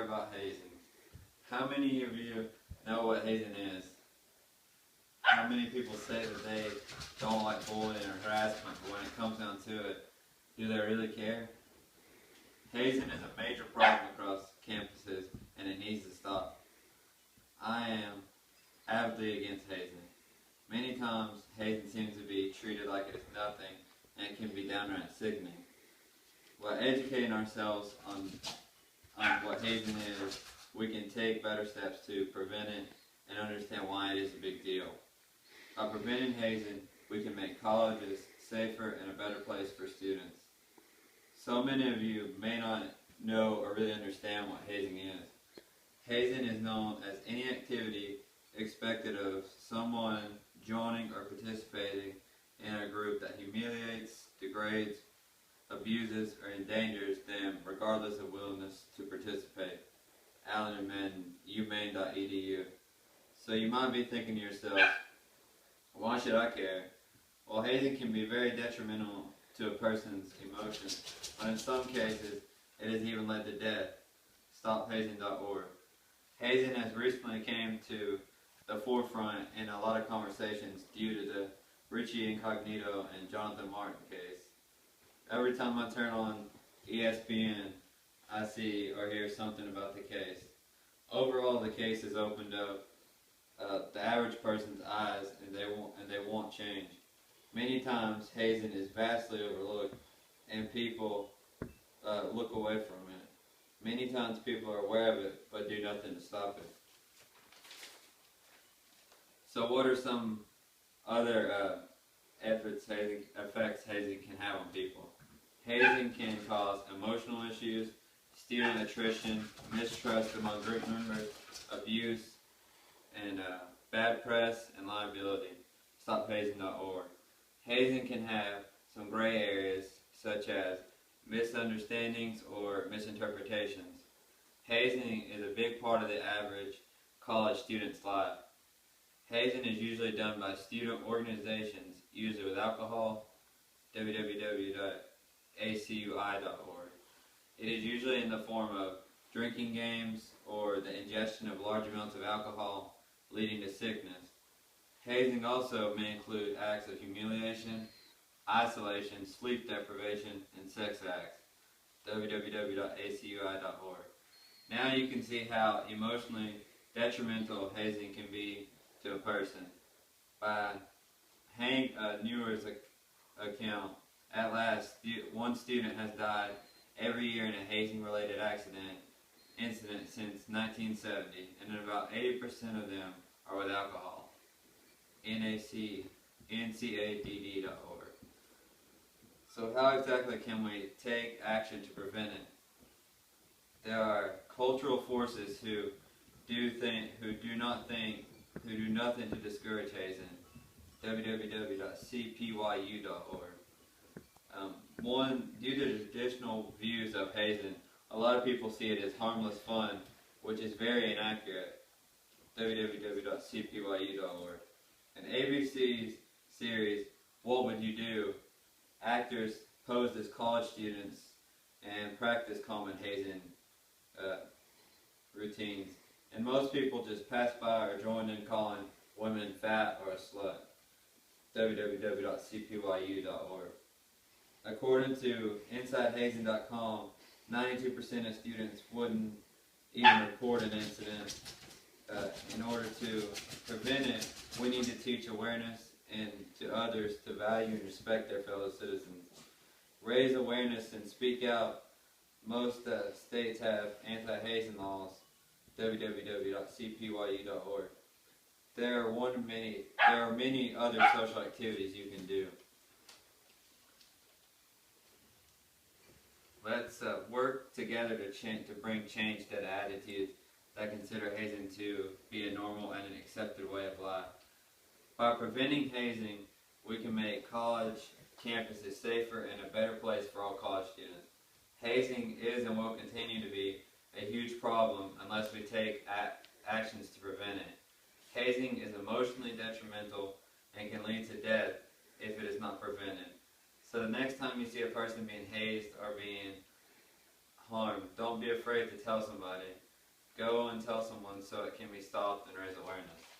hear about hazing. How many of you know what hazing is? How many people say that they don't like bullying or harassment, but when it comes down to it, do they really care? Hazing is a major problem across campuses, and it needs to stop. I am avidly against hazing. Many times, hazing seems to be treated like it is nothing, and it can be downright sickening. While educating ourselves on what hazing is, we can take better steps to prevent it and understand why it is a big deal. By preventing hazing, we can make colleges safer and a better place for students. So many of you may not know or really understand what hazing is. Hazing is known as any activity expected of someone joining or participating in a group that humiliates, degrades, abuses, or endangers them regardless of willingness to participate. Allen and UMaine.edu. So you might be thinking to yourself, why should I care? Well, hazing can be very detrimental to a person's emotions, but in some cases, it has even led to death. StopHazing.org. Hazing has recently came to the forefront in a lot of conversations due to the Richie Incognito and Jonathan Martin case. Every time I turn on ESPN, I see or hear something about the case. Overall, the case has opened up the average person's eyes, and they want change. Many times, hazing is vastly overlooked, and people look away from it. Many times, people are aware of it, but do nothing to stop it. So, what are some other effects hazing can have on people? Hazing can cause emotional issues, student attrition, mistrust among group members, abuse, and bad press and liability. StopHazing.org. Hazing can have some gray areas such as misunderstandings or misinterpretations. Hazing is a big part of the average college student's life. Hazing is usually done by student organizations, usually with alcohol. www.acui.org. It is usually in the form of drinking games or the ingestion of large amounts of alcohol, leading to sickness. Hazing also may include acts of humiliation, isolation, sleep deprivation, and sex acts. www.acui.org. Now you can see how emotionally detrimental hazing can be to a person. By Hank Newer's account, at last, one student has died every year in a hazing-related incident since 1970, and about 80% of them are with alcohol. NCADD.org. So how exactly can we take action to prevent it? There are cultural forces who do nothing to discourage hazing. www.cpyu.org. Due to the traditional views of hazing, a lot of people see it as harmless fun, which is very inaccurate. www.cpyu.org. An ABC series, What Would You Do? Actors posed as college students and practice common hazing routines. And most people just pass by or join in calling women fat or a slut. www.cpyu.org. According to InsideHazing.com, 92% of students wouldn't even report an incident. In order to prevent it, we need to teach awareness and to others to value and respect their fellow citizens. Raise awareness and speak out. Most states have anti-hazing laws. www.cpyu.org. There are many other social activities you can do. Let's work together to bring change to the attitudes that consider hazing to be a normal and an accepted way of life. By preventing hazing, we can make college campuses safer and a better place for all college students. Hazing is and will continue to be a huge problem unless we take actions to prevent it. Hazing is emotionally detrimental and can lead to death if it is not prevented. So the next time you see a person being hazed or being harmed, don't be afraid to tell somebody. Go and tell someone so it can be stopped and raise awareness.